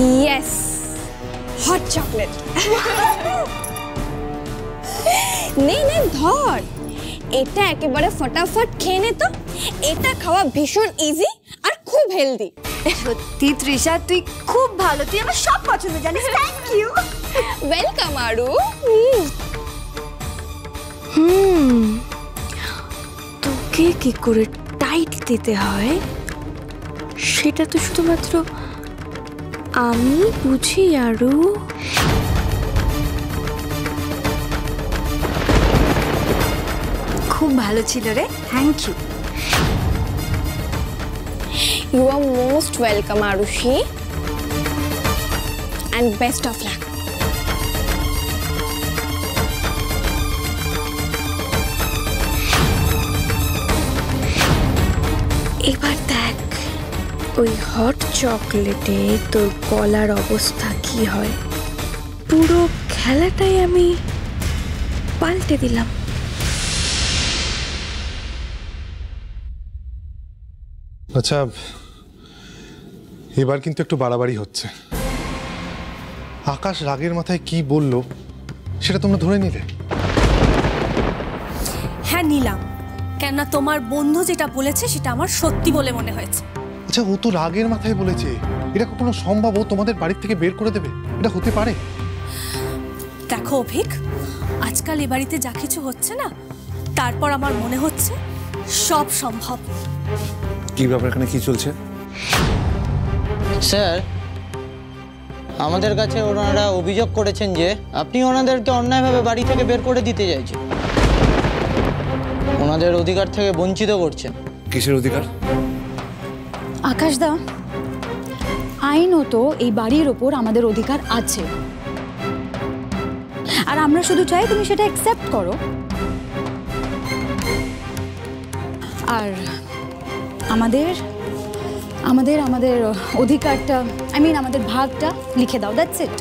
Yes, hot chocolate. নে নে ধর, এটা একেবারে ফটাফট খেয়ে নে তো। এটা খাওয়া ভীষণ ইজি আর খুব হেলদি। সত্যি তৃষা, তুই খুব ভালো, তুই আমার সব পছন্দ জানিস। Thank you. ওয়েলকাম আরু। তোকে কি করে টাইট দিতে হয় সেটা তো শুধুমাত্র আমি বুঝি। আরু, খুব ভালো ছিল রে, thank you. You are most welcome, Arushi, and best of luck. এবার দেখ ওই হট চকলেটে তোর গলার অবস্থা কি হয়। পুরো খেলাটাই আমি পাল্টে দিলাম। আচ্ছা, এবার কিন্তু একটু বাড়াবাড়ি হচ্ছে। আকাশ রাগের মাথায় কি বলল সেটা তোমরা ধরে নিলে? হ্যাঁ নিলাম, কেননা তোমার বন্ধু যেটা বলেছে সেটা আমার সত্যি বলে মনে হয়েছে। আচ্ছা, ও তো রাগের মাথায় বলেছে, এটা কখনো সম্ভব? ও তোমাদের বাড়ি থেকে বের করে দেবে? এটা হতে পারে? দেখো অভিক, আজকাল এ বাড়িতে যা কিছু হচ্ছে না, তারপর আমার মনে হচ্ছে সব সম্ভব। কি ব্যাপার, এখানে কি চলছে? স্যার, আমাদের কাছে ওনারা অভিযোগ করেছেন যে আপনি ওনাদেরকে অন্যায়ভাবে বাড়ি থেকে বের করে দিতে চাইছেন, ওনাদের অধিকার থেকে বঞ্চিত করছেন। কিসের অধিকার? আকাশদা, আইনত এই বাড়ির ওপর আমাদের অধিকার আছে, আর আমরা শুধু চাই তুমি সেটা অ্যাকসেপ্ট করো। আর আমাদের আমাদের আমাদের অধিকারটা, আমাদের ভাগটা লিখে দাও, দ্যাটস ইট।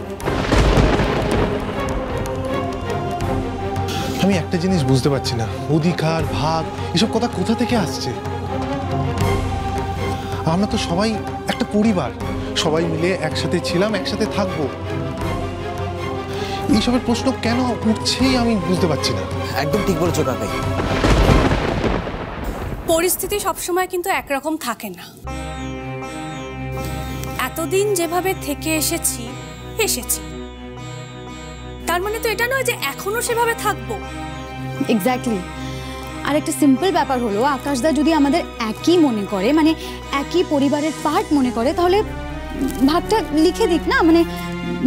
আমি একটা জিনিস বুঝতে পারছি না, অধিকার, ভাগ, এসব কথা কোথা থেকে আসছে? আমরা তো সবাই একটা পরিবার, সবাই মিলে একসাথে ছিলাম, একসাথে থাকবো। এইসবের প্রশ্ন কেন উঠছেই আমি বুঝতে পারছি না। একদম ঠিক বলেছো কাকাই। পরিস্থিতি সবসময় কিন্তু একরকম থাকে না। এতদিন যেভাবে থেকে এসেছি, তার মানে তো এটা নয় যে এখনো সেভাবে থাকবো। এক্স্যাক্টলি। আর একটা সিম্পল ব্যাপার হলো, আকাশদা যদি আমাদের একই মনে করে, একই পরিবারের পার্ট মনে করে, তাহলে ভাগটা লিখে দিক না।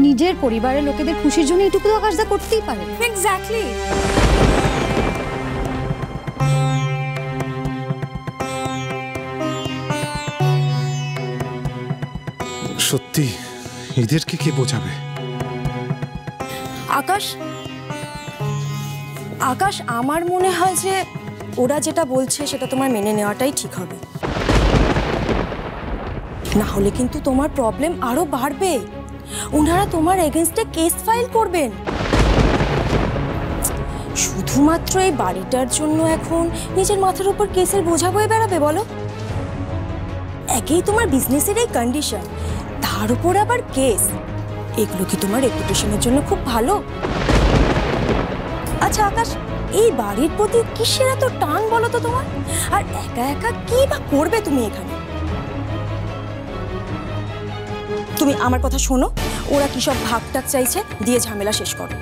নিজের পরিবারের লোকেদের খুশির জন্য এটুকু তো আকাশদা করতেই পারে। এক্স্যাক্টলি। সত্যি এদেরকে কে বোঝাবে? আকাশ, আমার মনে হয় যে ওরা যেটা বলছে সেটা তোমার মেনে নেওয়াটাই ঠিক হবে, না হলে কিন্তু তোমার প্রবলেম আরো বাড়বে। ওনারা তোমার এগেইনস্টে কেস ফাইল করবেন। শুধুমাত্র এই বাড়িটার জন্য এখন নিজের মাথার উপর কেসের বোঝা বয়ে বেড়াবে বলো? একেই তোমার বিজনেসের এই কন্ডিশন, তার উপর আবার কেস, এগুলো কি তোমার রেপুটেশনের জন্য খুব ভালো? আচ্ছা আকাশ, এই বাড়ির প্রতি কিসের এত টান বলো তো তোমার? আর একা একা কি বা করবে তুমি এখানে? তুমি আমার কথা শোনো, ওরা কি সব ভাগটাক চাইছে, দিয়ে ঝামেলা শেষ করো।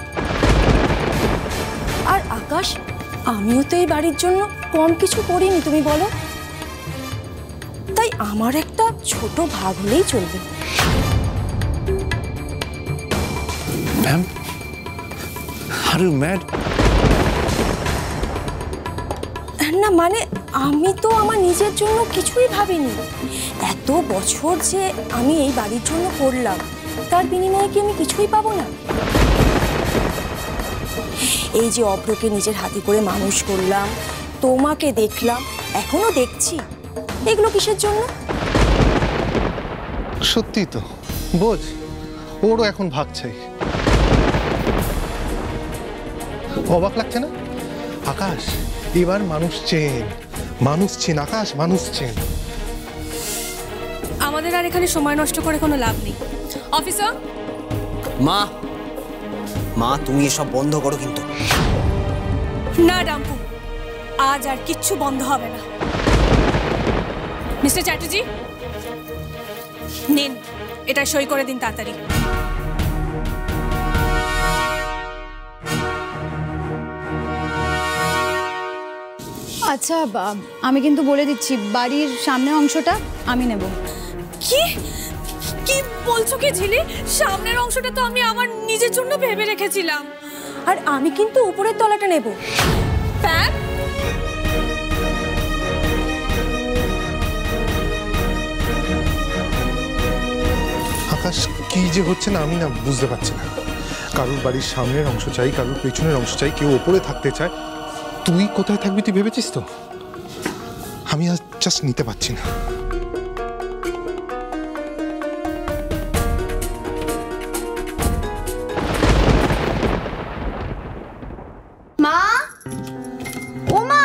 আর আকাশ, আমিও তো এই বাড়ির জন্য কম কিছু করিনি, তুমি বলো? তাই আমার একটা ছোট ভাগ হলেই চলবে। Ma'am, are you mad? না আমি তো আমার নিজের জন্য কিছুই ভাবিনি। এত বছর যে আমি এই বাড়ির জন্য করলাম, তার বিনিময়ে কি আমি কিছুই পাবো না? এই যে অভ্রকে নিজের হাতে করে মানুষ করলাম, তোমাকে দেখলাম, এখনো দেখছি, এগুলো কিসের জন্য? সত্যি তো বোঝ, ওরও এখন ভাগ চাই। অবাক লাগছে না আকাশ? এবার মানুষ চেন আকাশ, মানুষ চেন। আমাদের আর এখানে সময় নষ্ট করে কোনো লাভ নেই। অফিসার। মা মা তুমি এসব বন্ধ করো কিন্তু। না ডাম্পু, আজ আর কিচ্ছু বন্ধ হবে না। মিস্টার চ্যাটার্জি, নিন, এটা সই করে দিন তাড়াতাড়ি। আচ্ছা আমি কিন্তু বলে দিচ্ছি, বাড়ির সামনের অংশটা আমি নেব। কি কি বলছো কি ঝিলি? সামনের অংশটা তো আমি আমার নিজের জন্য ভেবে রেখেছিলাম। আর আমি কিন্তু উপরের তলাটা নেব। প্যাক আকাশ, কি যে হচ্ছে না আমি না বুঝতে পারছি না। কারোর বাড়ির সামনের অংশ চাই, কারোর পেছনের অংশ চাই, কেউ ওপরে থাকতে চায়। তুই কোথায় থাকবি তুই ভেবেছিস তো? আমি আজ জাস্ট নিতে পারছি না। মা, ও মা,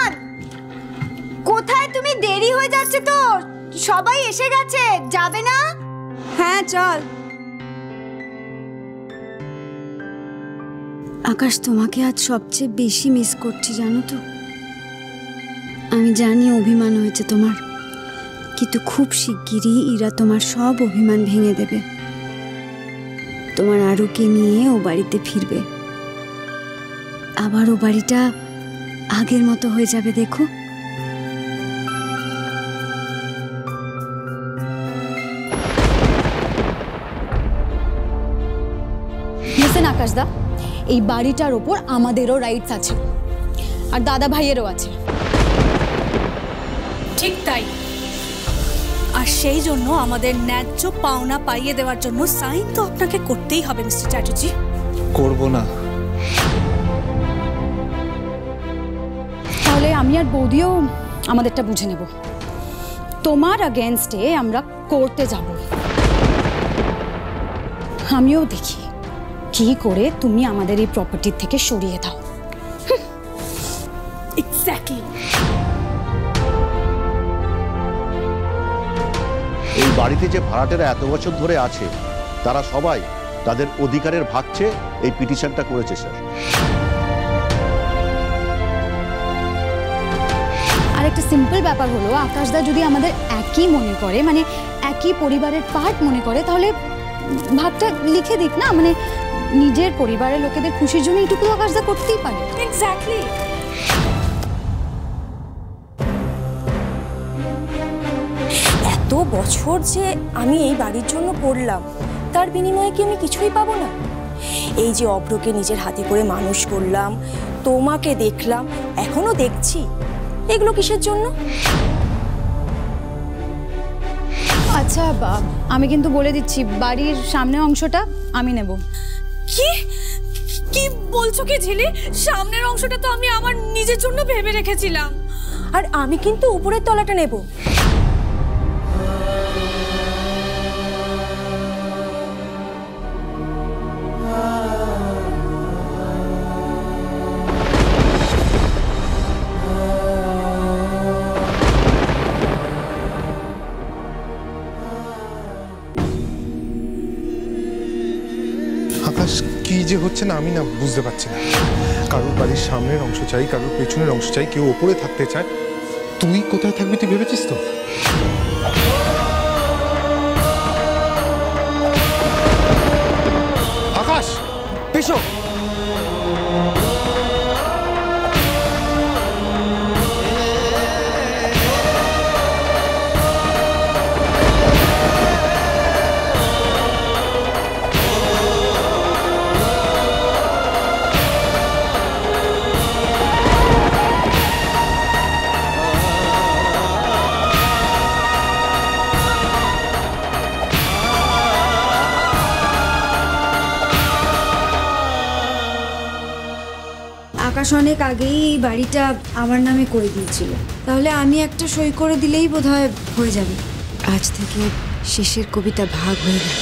কোথায় তুমি? দেরি হয়ে যাচ্ছে তো, সবাই এসে গেছে, যাবে না? হ্যাঁ চল। আকাশ, তোমাকে আজ সবচেয়ে বেশি মিস করছি জানো তো। আমি জানি অভিমান হয়েছে তোমার, কিন্তু খুব শিগগিরই ইরা তোমার সব অভিমান ভেঙে দেবে। তোমার আরুকে নিয়ে ও বাড়িতে ফিরবে, আবার ও বাড়িটা আগের মতো হয়ে যাবে। দেখো, লিসেন আকাশদা, এই বাড়িটার ওপর আমাদেরও রাইটস আছে, আর দাদা ভাইয়েরও আছে। ঠিক তাই। আর সেই জন্য আমাদের ন্যায্য পাওনা পাইয়ে দেওয়ার জন্য সাইন তো আপনাকে করতেই হবে মিস্টার চ্যাটার্জি। করব না। তাহলে আমি আর বৌদিও আমাদেরটা বুঝে নেব। তোমার अगेंस्टे আমরা কোর্টে যাব। আমিও দেখি কি করে তুমি আমাদের এই প্রপার্টি থেকে সরিয়ে দাও। এক্স্যাক্টলি। এই বাড়িতে যে ভাড়াটেরা এত বছর ধরে আছে, তারা সবাই তাদের অধিকারের ভাগ চেয়ে এই পিটিশনটা করেছে স্যার। আর একটা সিম্পল ব্যাপার হলো, আকাশদা যদি আমাদের একই মনে করে, মানে একই পরিবারের পার্ট মনে করে, তাহলে ভাগটা লিখে দিক না। মানে নিজের পরিবারের লোকেদের খুশির জন্য এইটুকু আকাশদা করতেই পারে। এক্স্যাক্টলি। এত বছর যে আমি এই বাড়ির জন্য করলাম, তার বিনিময়ে কি আমি কিছুই পাবো না? এই যে অভ্রকে নিজের হাতে করে মানুষ করলাম, তোমাকে দেখলাম, এখনো দেখছি, এগুলো কিসের জন্য? আচ্ছা আমি কিন্তু বলে দিচ্ছি, বাড়ির সামনের অংশটা আমি নেব। কি কি বলছো কি ঝিলি? সামনের অংশটা তো আমি আমার নিজের জন্য ভেবে রেখেছিলাম। আর আমি কিন্তু উপরের তলাটা নেব। আকাশ, কি যে হচ্ছে না আমি না বুঝতে পারছি না। কারোর বাড়ির সামনের অংশ চাই, কারোর পেছনের অংশ চাই, কেউ ওপরে থাকতে চায়। তুই কোথায় থাকবি তুই ভেবেছিস তো? আকাশ, এসো। আকাশ অনেক আগেই এই বাড়িটা আমার নামে করে দিয়েছিল, তাহলে আমি একটা সই করে দিলেই বোধহয় হয়ে যাবে। আজ থেকে শেষের কবিতা ভাগ হয়ে গেল।